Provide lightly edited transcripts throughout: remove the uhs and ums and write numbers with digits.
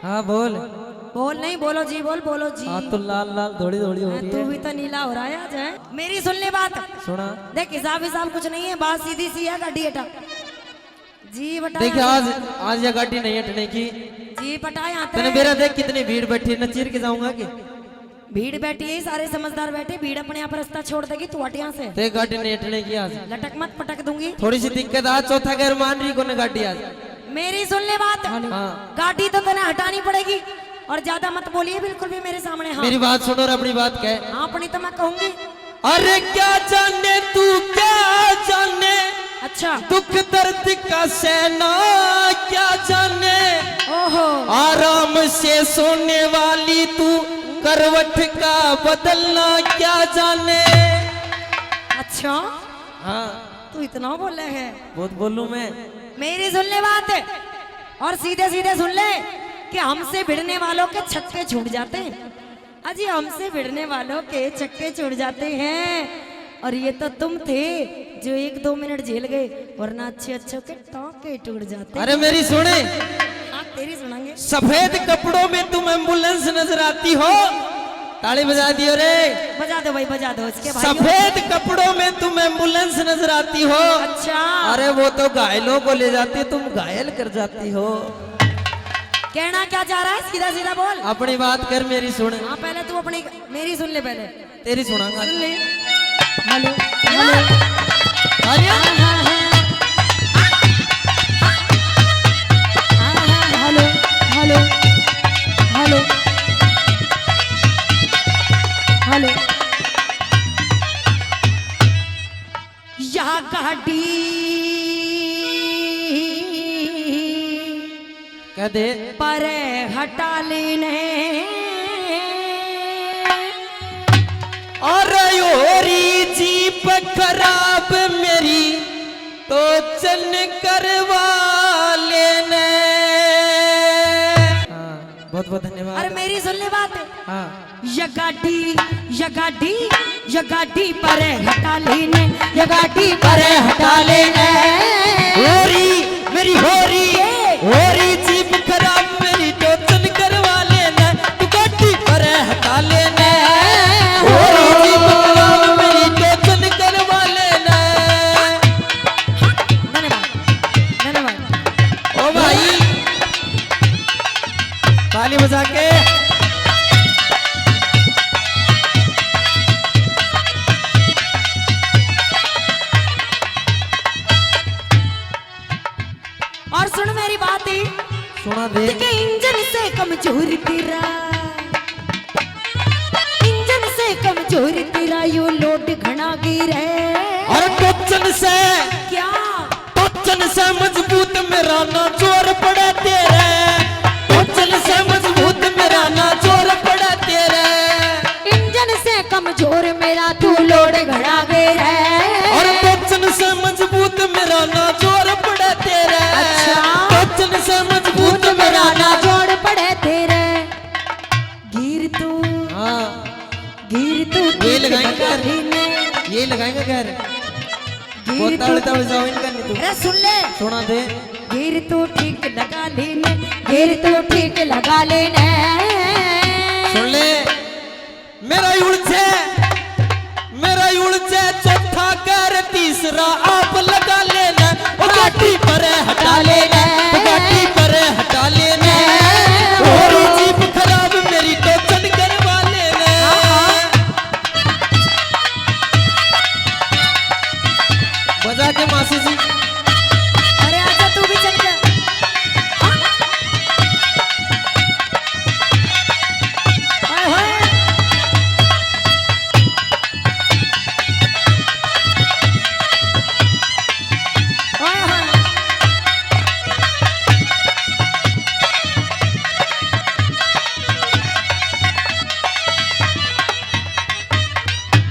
हाँ बोल। बोल नहीं बोलो जी, बोलो जी। हाँ तो लाल लाल थोड़ी थोड़ी हो रही तू है। भी तो नीला हो रहा है आज है। मेरी सुन ले बात। सुना। देख हिसाब कुछ नहीं है, बात सीधी सी है। गाड़ी हटा जी बटा। देखिए आज ये गाड़ी नहीं हटने की जी पटा यहाँ तने मेरा देख कितनी भीड़ बैठी है, न चीर के जाऊंगा कि भीड़ बैठी है, सारे समझदार बैठे। भीड़ अपने यहाँ पर रास्ता छोड़ देगी, तू हट यहाँ से। ते गाड़ी नहीं हटने की आज। लटक मत, पटक दूंगी। थोड़ी सी दिक्कत आज चौथा घर मान रही को ने गाड़ी आज। मेरी सुन ले बात। हाँ। गाड़ी तो तने हटानी पड़ेगी और ज्यादा मत बोलिए बिल्कुल भी मेरे सामने। हाँ मेरी बात सुनो और अपनी बात कह। हाँ अपनी तो मैं कहूंगी। अरे क्या जाने तू क्या जाने अच्छा दुख दर्द का सहना, क्या जाने ओहो आराम से सोने वाली तू करवट का बदलना, क्या जाने। अच्छा हाँ तू इतना बोले है। बहुत बोलूं मैं। मेरी सुन ले बात और सीधे सीधे सुन ले कि हमसे भिड़ने वालों के छक्के छूट जाते हैं। अजी हमसे भिड़ने वालों के छक्के छूट जाते हैं। और ये तो तुम थे जो 1-2 मिनट झेल गए, वरना अच्छे अच्छे के टाँके टूट जाते। अरे मेरी सुने। हाँ तेरी सुनाएंगे। सफेद कपड़ों में तुम एम्बुलेंस नजर आती हो। ताली बजा दियो रे। बजा दो भाई, बजा दो इसके भाई। सफेद कपड़ों में तुम एम्बुलेंस नजर आती हो। अच्छा अरे वो तो घायलों को ले जाती है, तुम घायल कर जाती हो। कहना क्या चाह रहा है, सीधा सीधा बोल। अपनी बात कर, मेरी सुन। हाँ पहले तू अपनी मेरी सुन ले पहले। तेरी सुनाऊंगा। सुन ले। हेलो हेलो अरे हेलो हेलो हेलो हेलो यह गाड़ी कह दे। पर हटा लेने और योरी जीप खराब मेरी तो चल करवा लेने। हाँ, बहुत बहुत धन्यवाद। अरे मेरी सुन ले बात। हाँ ये गाड़ी पर हटा लेने, ये गाड़ी पर हटा लेने। होरी मेरी होरी जीप खराब मेरी तो चल करवा लेना, तू गाड़ी पर हटा लेना। होरी जीप खराब मेरी तो चल करवा लेना। धन्यवाद धन्यवाद। ओ भाई ताली बजा के। और सुन मेरी बात ही सुना दे। कि इंजन से कमजोर तेरा, इंजन से कमजोर तेरा यो लोड घना गिरे। और टोचन से मजबूत मेरा ना जोर पड़ा तेरे। टोचन से मजबूत मेरा ना जोर पड़ा तेरे। इंजन से कमजोर मेरा तू लोड घना गिरे। और टोचन से मजबूत मेरा ना जोर पड़ा तेरे। अच्छा टोचन से मजबूत मेरा ना जोड़ पड़े तेरे। गिर तू ये लगाएंगे घर, ये लगाएंगे घर। बहुत ताड़ जाओ इनका नहीं तू। अरे सुन ले। सुना दे। गिर तू ठीक लगा लेने, गिर तू ठीक लगा लेने। सुन ले। मेरा उलझे चौथा कर तीसरा आप लगा लेना। ओ गाड़ी पर हटा लेना, ओ गाड़ी पर हटा लेना। और जीप खराब मेरी तो चल करवा लेना। बजा के मासी जी। अरे आजा तू भी चल जा। हाय हाय हाय हाय।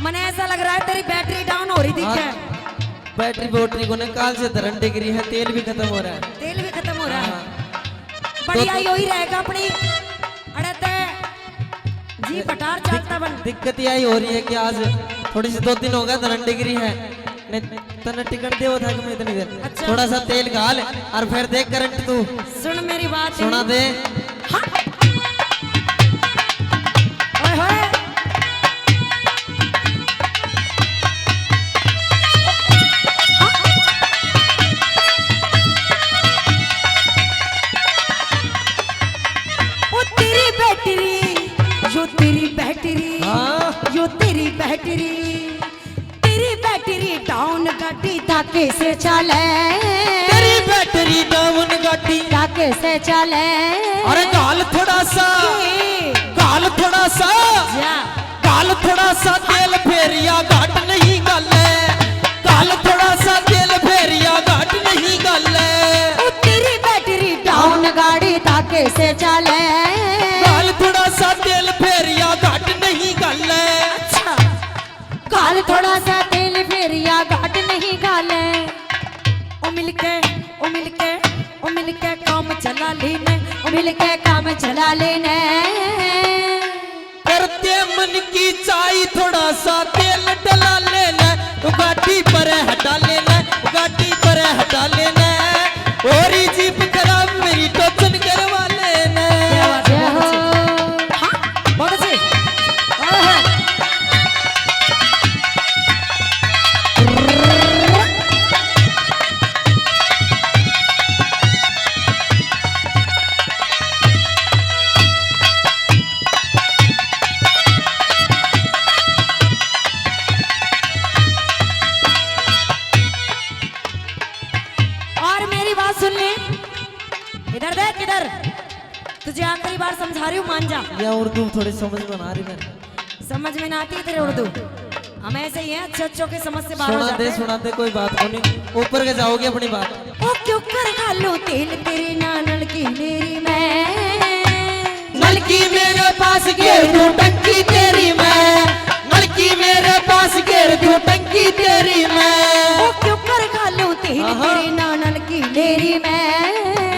मने ऐसा लग रहा है तेरी बैटरी डाउन हो रही थी क्या? बैटरी को काल से धरन डिग्री है, तेल भी खत्म हो रहा है। तेल भी खत्म हो रहा है। बढ़िया यो ही रहेगा अपनी। अरे ते जी पटार चाटता बन। दिक्कत यही हो रही है कि आज थोड़ी सी 2 दिन हो गया धरन डिग्री है। तने टिकट दे वो था कि मैं इतनी देर। अच्छा। थोड़ा सा तेल घाल और फिर देख करंट तू। सुन मेरी बात। सुना दे। हाँ तेरी बैटरी हाँ। यो तेरी बैटरी डाउन गाड़ी ताके से चले, तेरी बैटरी डाउन गाड़ी ताके से चले। अरे गाल थोड़ा सा जा गाल थोड़ा सा तेल फेरिया घाट नहीं गले, गाल थोड़ा सा तेल फेरिया घाट नहीं गले। ओ तेरी बैटरी डाउन गाड़ी ताके से चले, गाल थोड़ा सा तेल फेरिया घाट नहीं गले। अच्छा गाल थोड़ा सा तेल फेरिया घाट नहीं गाले। ओ मिलके काम चला लेने, ओ मिलके काम चला लेने। करते मन की चाय थोड़ा सा तेल डला लेना, तो गाड़ी पर हटा लेना, गाड़ी पर हटा लेना। और जीप खराब मेरी टोचन करवा लेना। जय हो। हाँ, बहुत अच्छे। ओहे। और मेरी बात सुन ले, इधर देख इधर, तुझे आखिरी बार समझा रही हूँ, मान जा। या उर्दू थोड़ी समझ में आ रही है। समझ में ना आती है तेरे उर्दू, हम ऐसे ही हैं अच्छों के समझ से बाहर हो जाते हैं। सुनाते कोई बात नहीं, ऊपर के जाओगे अपनी बात। ओ क्यों कर खा लो तेल तेरी ना नलकी मेरी मैं, नलकी मेरे पास घेर दूं टंकी तेरी मैं, नलकी मेरे पास घेर दूं टंकी तेरी मैं। ओ क्यों कर खा लो तेल तेरी ना नलकी मेरी मैं,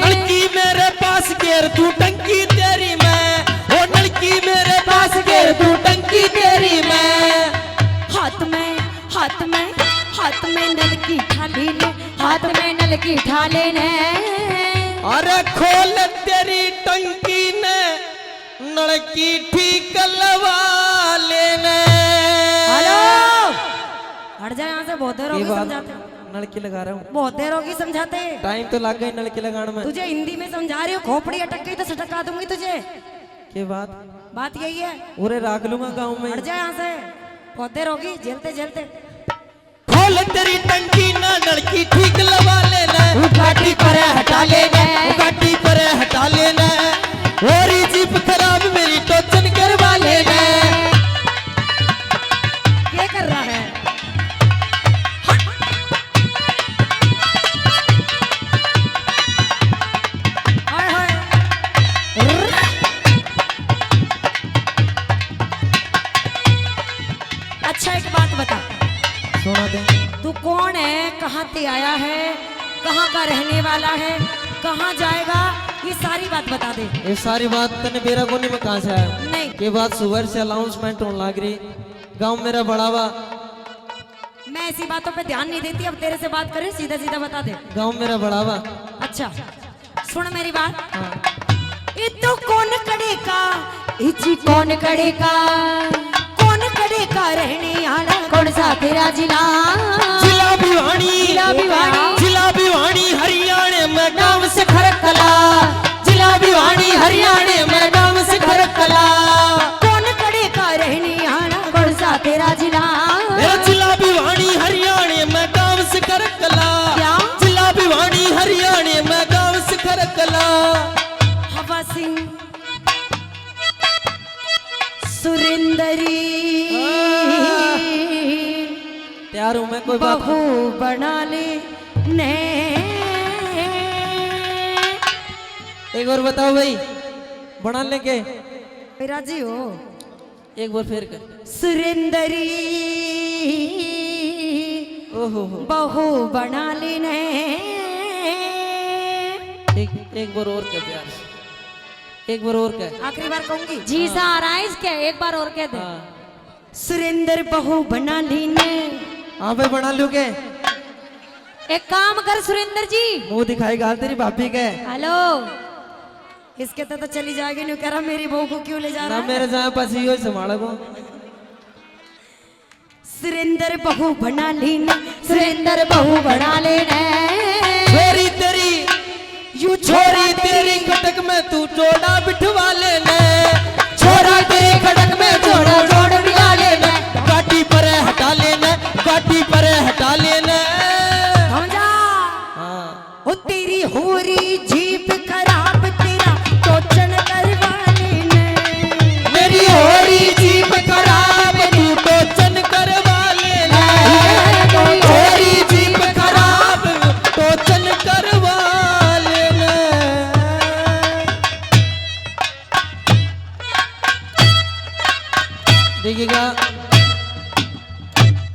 नलकी मेरे पास घेर दूं टंकी तेरी मैं, ओ नलकी मेरे पास घेर दूं टंकी तेरी मैं। हाथ में नलकी ठाली ले, हाथ में नलकी ठाले ने। अरे खोल तेरी टंकी ने, नलकी ठीक लवा लेने। हेलो हट जा यहाँ से, बहुत देर होगी समझाते, नलकी लगा रहा हूँ, बहुत देर होगी समझाते। टाइम तो लग गई नलकी लगाने में। तुझे हिंदी में समझा रही हूँ, खोपड़ी अटक गई तो सटका दूंगी तुझे। के बात यही है, उरे राख लूंगा गाँव में। हट जा यहाँ से, बहुत देर होगी झेलते झेलते। खोल तेरी टंकी ना, नलकी ठीक लगा लेना, गाड़ी पर हटा लेना, गाड़ी पर हटा लेना। और जीप खराब मेरी टोचन करवा लेना। क्या कर रहा है? हाय हाय। अच्छा एक बात बता, सुना दे। तू कौन है, कहाँ से आया है, कहाँ का रहने वाला है, कहाँ जाएगा, ये सारी बात बता दे। ये सारी बात तने बेरा कोनी में कहाँ से आया? नहीं के बाद सुबह से अनाउंसमेंट होने लग रही, गांव मेरा बढ़ावा। मैं ऐसी बातों पे ध्यान नहीं देती, अब तेरे से बात करें, सीधा सीधा बता दे। गांव मेरा बढ़ावा। अच्छा सुन मेरी बात। हाँ। ये तो कौन कड़ेगा, इची कौन कड़ेगा, कौन कड़ेगा रहने वाला, कौन सा तेरा जिला? जिला भिवानी, जिला भिवानी हरियाणा में गांव से खरकला, जिला भिवानी हरियाणा में गांव से खरकला। कौन कड़ेगा रहने वाला, कौन सा तेरा जिला? जिला भिवानी हरियाणा में गांव से खरकला, क्या? जिला भिवानी हरियाणा में गांव से खरकला। हवा सिंह सुरेंदरी तैयार हूं मैं, कोई बात बहू बना ले ने। एक बार बताओ भाई, बना लेंगे राजी हो? एक बार फिर कर। सुरेंदरी ओहो हो, बहू बना ले ने। एक बार और क्या प्यार से, एक बार और क्या। आखिरी बार कहूंगी जी सारा इसके, एक बार और कह दे। सुरेंद्र बहू बना ली ने। हाँ भाई बना लू के। एक काम कर सुरेंद्र जी, मुंह दिखाई गाल तेरी भाभी के। हेलो इसके तो चली जाएगी, नहीं कह रहा मेरी बहू को क्यों ले जा रहा ना है? मेरे जहाँ पास ही संभालो को। सुरेंद्र बहू बना ली ने, सुरेंद्र बहू बना ले ने। छोरी तेरी यू छोरी तेरी खटक में तू जोड़ा बिठवा लेने, छोरा तेरी खटक में होरी